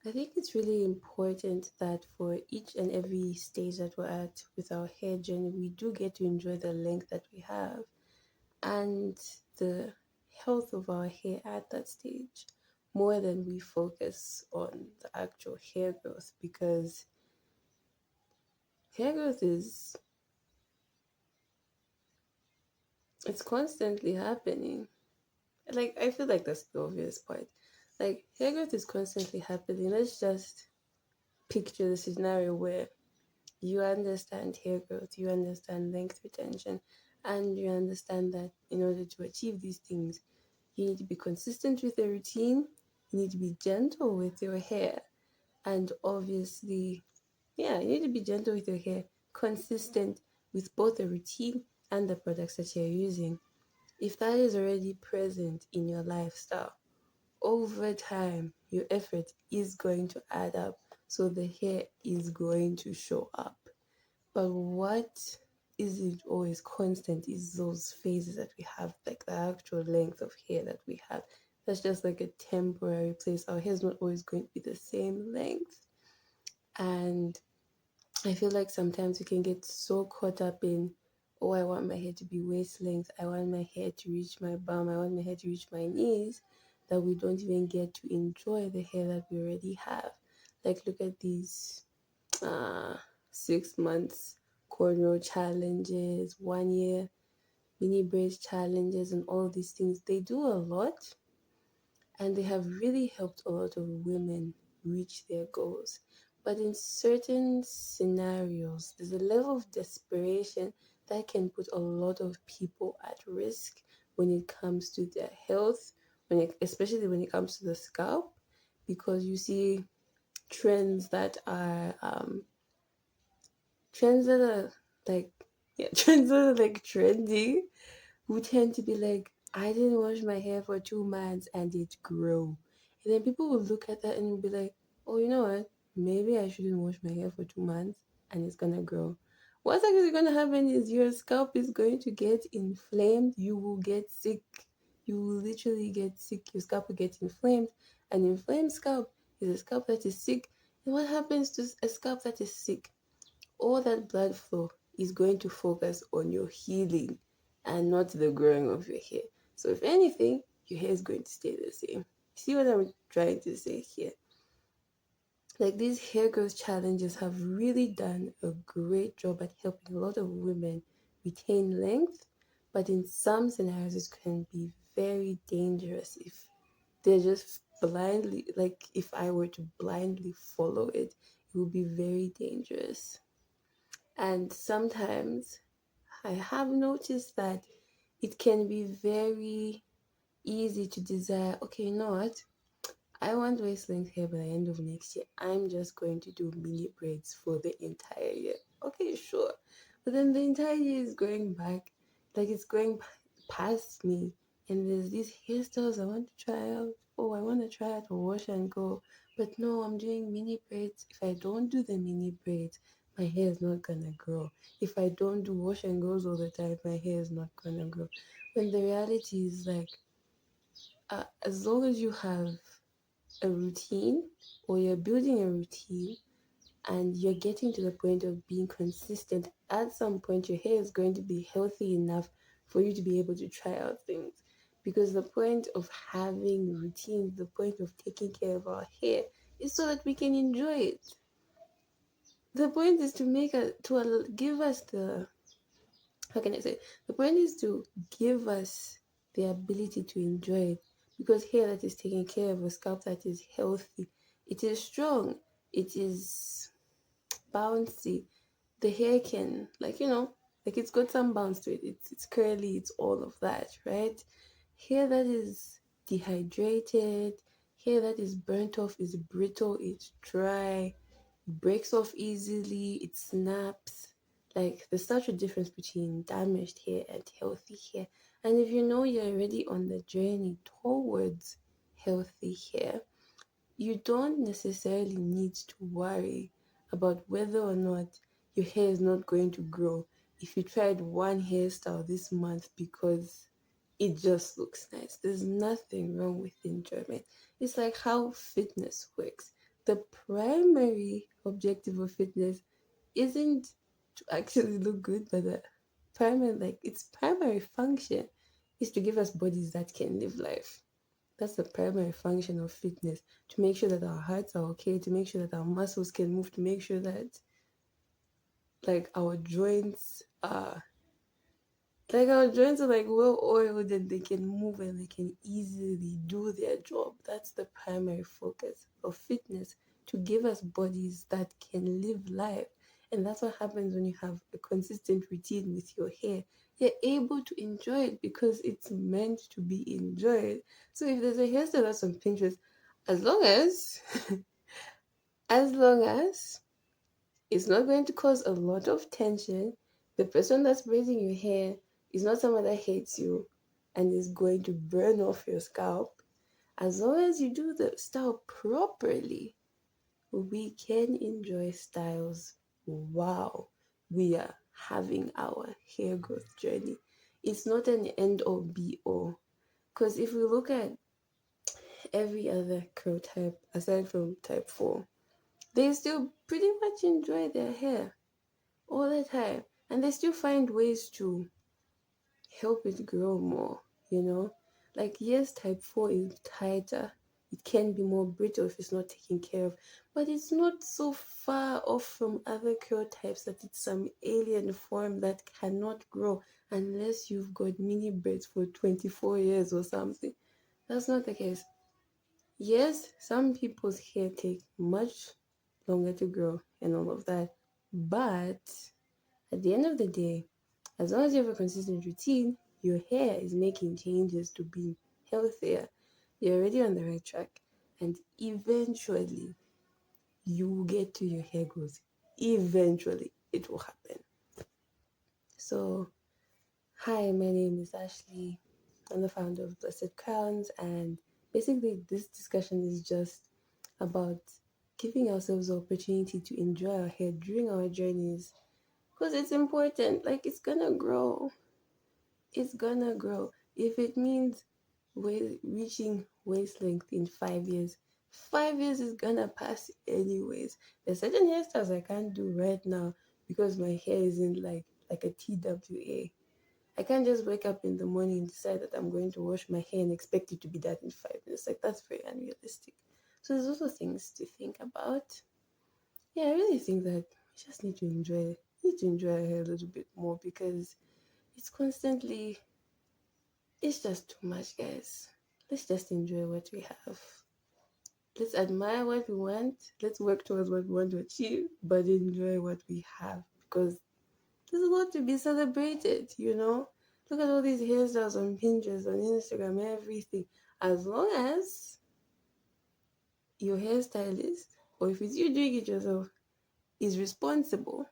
I think it's really important that for each and every stage that we're at with our hair journey, we do get to enjoy the length that we have and the health of our hair at that stage more than we focus on the actual hair growth, because hair growth is it's constantly happening. Like, I feel like that's the obvious part. Like, hair growth is constantly happening. Let's just picture the scenario where you understand hair growth, you understand length retention, and you understand that in order to achieve these things, you need to be consistent with the routine, you need to be gentle with your hair, and obviously, yeah, you need to be gentle with your hair, consistent with both the routine and the products that you're using. If that is already present in your lifestyle, over time, your effort is going to add up. So the hair is going to show up. But what isn't always constant is those phases that we have, like the actual length of hair that we have. That's just like a temporary place. Our hair is not always going to be the same length. And I feel like sometimes we can get so caught up in, oh, I want my hair to be waist length, I want my hair to reach my bum, I want my hair to reach my knees, that we don't even get to enjoy the hair that we already have. Like, look at these uh, 6 months cornrow challenges, 1 year mini braids challenges, and all these things. They do a lot, and they have really helped a lot of women reach their goals. But in certain scenarios, there's a level of desperation that can put a lot of people at risk when it comes to their health, especially when it comes to the scalp, because you see trends that are trends that are like trends that are like trendy, who tend to be like, I didn't wash my hair for 2 months and it grew. And then people will look at that and be like, oh, you know what? Maybe I shouldn't wash my hair for 2 months and it's gonna grow. What's actually gonna happen is your scalp is going to get inflamed. You will get sick. You will literally get sick. Your scalp will get inflamed. An inflamed scalp is a scalp that is sick. And what happens to a scalp that is sick? All that blood flow is going to focus on your healing and not the growing of your hair. So, if anything, your hair is going to stay the same. See what I'm trying to say here? Like, these hair growth challenges have really done a great job at helping a lot of women retain length, but in some scenarios, it can be very dangerous if they're just blindly, like, if I were to blindly follow it, it would be very dangerous. And sometimes I have noticed that it can be very easy to desire, okay, you know what? I want waist length hair by the end of next year. I'm just going to do mini braids for the entire year. Okay, sure. But then the entire year is going back, like it's going past me. And there's these hairstyles I want to try out. Oh, I want to try out a wash and go. But no, I'm doing mini braids. If I don't do the mini braids, my hair is not gonna grow. If I don't do wash and goes all the time, my hair is not gonna grow. When the reality is like, as long as you have a routine, or you're building a routine and you're getting to the point of being consistent, at some point your hair is going to be healthy enough for you to be able to try out things. Because the point of having routines, the point of taking care of our hair is so that we can enjoy it. The point is to give us the, how can I say, the point is to give us the ability to enjoy it, because hair that is taken care of, a scalp that is healthy, it is strong, it is bouncy. The hair can, like, like it's got some bounce to it. It's curly, it's all of that, right? Hair that is dehydrated, hair that is burnt off is brittle, it's dry, breaks off easily, it snaps. Like, there's such a difference between damaged hair and healthy hair. And if you know you're already on the journey towards healthy hair, you don't necessarily need to worry about whether or not your hair is not going to grow if you tried one hairstyle this month because it just looks nice. There's nothing wrong with enjoyment. It's like how fitness works. the primary objective of fitness isn't to actually look good, but the primary, like its primary function is to give us bodies that can live life. That's the primary function of fitness, to make sure that our hearts are okay, to make sure that our muscles can move, to make sure that like our joints are like well oiled and they can move and they can easily do their job. That's the primary focus of fitness, to give us bodies that can live life. And that's what happens when you have a consistent routine with your hair. You're able to enjoy it because it's meant to be enjoyed. So if there's a hairstyle that's on Pinterest, as long as as long as it's not going to cause a lot of tension. The person that's braiding your hair is not someone that hates you and is going to burn off your scalp. As long as you do the style properly, we can enjoy styles. Wow, we are having our hair growth journey. It's not an end or be all. Because if we look at every other curl type aside from type 4, they still pretty much enjoy their hair all the time, and they still find ways to help it grow more, you know. Like yes, type 4 is tighter, it can be more brittle if it's not taken care of, but it's not so far off from other curl types that it's some alien form that cannot grow unless you've got mini braids for 24 years or something. That's not the case. Yes, some people's hair take much longer to grow and all of that, but at the end of the day, as long as you have a consistent routine, your hair is making changes to be healthier. You're already on the right track. And eventually, you will get to your hair growth. Eventually, it will happen. So, hi, my name is Ashley. I'm the founder of Blessed Crowns. And basically, this discussion is just about giving ourselves the opportunity to enjoy our hair during our journeys, because it's important. Like, it's gonna grow. It's gonna grow. If it means reaching waist length in 5 years, 5 years is gonna pass anyways. There's certain hairstyles I can't do right now because my hair isn't like a TWA. I can't just wake up in the morning and decide that I'm going to wash my hair and expect it to be that in 5 minutes. Like that's very unrealistic. So there's also things to think about. Yeah, I really think that we just need to enjoy our hair a little bit more, because it's constantly it's just too much, guys. Let's just enjoy what we have. Let's admire what we want. Let's work towards what we want to achieve, but enjoy what we have, because there's a lot to be celebrated, you know? Look at all these hairstyles on Pinterest, on Instagram, everything. As long as your hairstylist, or if it's you doing it yourself, is responsible,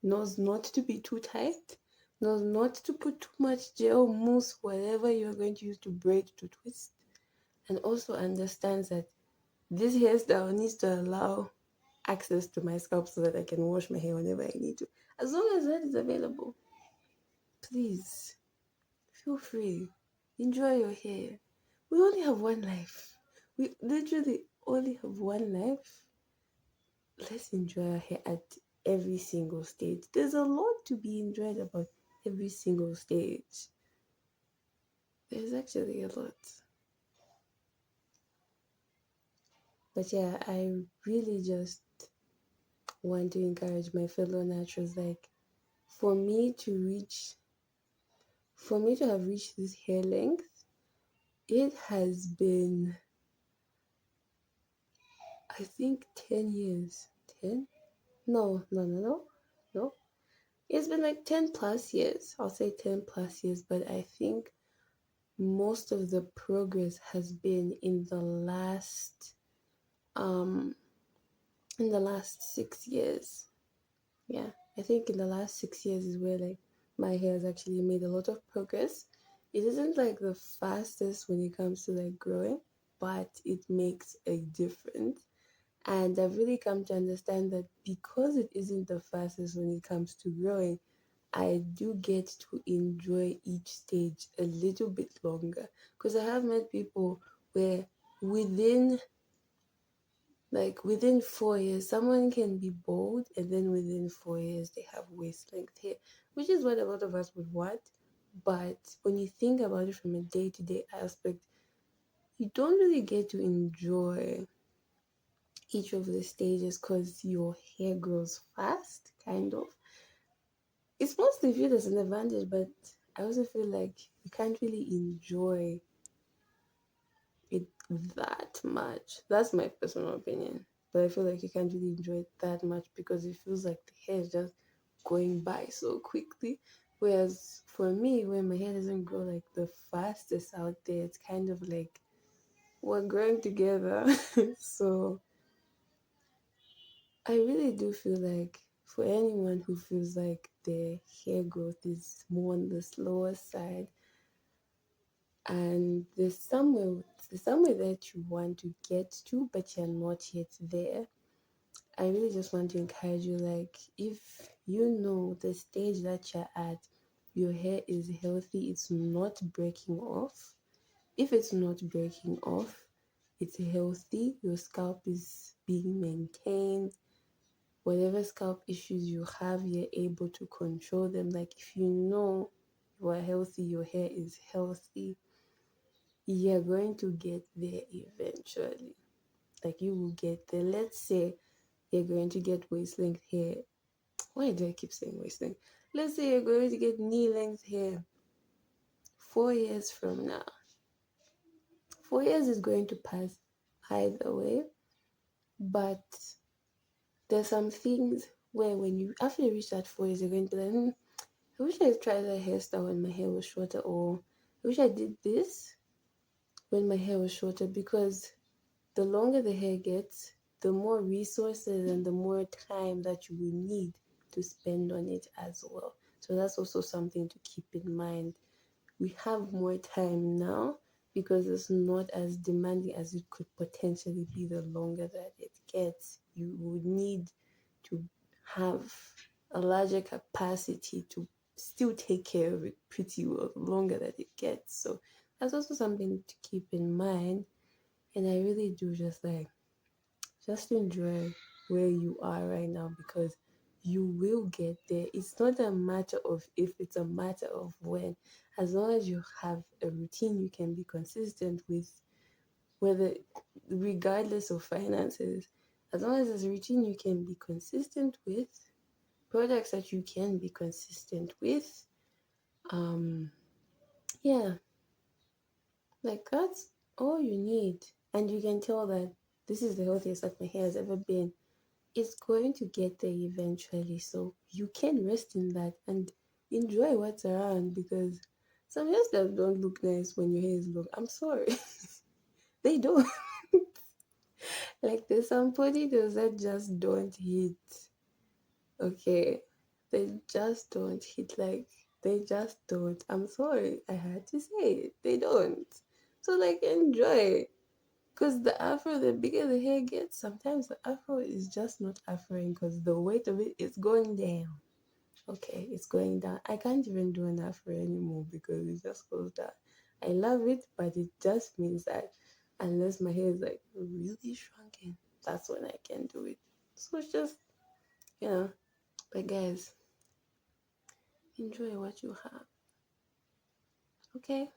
knows not to be too tight, knows not to put too much gel, mousse, whatever you're going to use to braid, to twist, and also understands that this hairstyle needs to allow access to my scalp so that I can wash my hair whenever I need to. As long as that is available, please feel free. Enjoy your hair. We only have one life. We literally only have one life. Let's enjoy our hair at every single stage. There's a lot to be enjoyed about every single stage. There's actually a lot. But yeah, I really just want to encourage my fellow naturals, like for me to reach for me to have reached this hair length, it has been, I think, 10 years. 10? No. It's been like 10 plus years. I'll say 10 plus years, but I think most of the progress has been um in the last 6 years. Yeah, I think in the last 6 years is where like my hair has actually made a lot of progress. It isn't like the fastest when it comes to like growing, but it makes a difference. And I've really come to understand that because it isn't the fastest when it comes to growing, I do get to enjoy each stage a little bit longer. Because I have met people where within Like within 4 years, someone can be bald, and then within 4 years, they have waist length hair, which is what a lot of us would want. But when you think about it from a day to day aspect, you don't really get to enjoy each of the stages because your hair grows fast, kind of. It's mostly viewed as an advantage, but I also feel like you can't really enjoy it that much. That's my personal opinion. But I feel like you can't really enjoy it that much because it feels like the hair is just going by so quickly. Whereas for me, when my hair doesn't grow like the fastest out there, it's kind of like we're growing together. So I really do feel like for anyone who feels like their hair growth is more on the slower side, and there's somewhere that you want to get to but you're not yet there. I really just want to encourage you, like, if you know the stage that you're at, your hair is healthy, it's not breaking off. If it's not breaking off, it's healthy, your scalp is being maintained, whatever scalp issues you have, you're able to control them. Like, if you know you are healthy, your hair is healthy, you're going to get there eventually. Like, you will get there. Let's say you're going to get waist length hair. Why do I keep saying waist length? Let's say you're going to get knee length hair 4 years from now. 4 years is going to pass either way, but there's some things where when you after you reach that 4 years, you're going to be like, I wish I tried that hairstyle when my hair was shorter, or I wish I did this when my hair was shorter, because the longer the hair gets, the more resources and the more time that you will need to spend on it as well. So that's also something to keep in mind. We have more time now because it's not as demanding as it could potentially be the longer that it gets. You would need to have a larger capacity to still take care of it pretty well the longer that it gets. So that's also something to keep in mind. And I really do just enjoy where you are right now, because you will get there. It's not a matter of if, it's a matter of when. As long as you have a routine you can be consistent with, whether regardless of finances, as long as there's a routine you can be consistent with, products that you can be consistent with, um, yeah, like that's all you need. And you can tell that this is the healthiest that my hair has ever been. It's going to get there eventually. So you can rest in that and enjoy what's around, because some hairstyles don't look nice when your hair is long. I'm sorry. They don't. Like, there's some ponytails that just don't hit. Okay. They just don't hit. Like, they just don't. I'm sorry. I had to say it. They don't. So, like, enjoy. Because the afro, the bigger the hair gets, sometimes the afro is just not afroing because the weight of it is going down. Okay, it's going down. I can't even do an afro anymore because it just goes down. I love it, but it just means that unless my hair is like really shrunken, that's when I can do it. So it's just, you know, but guys, enjoy what you have. Okay?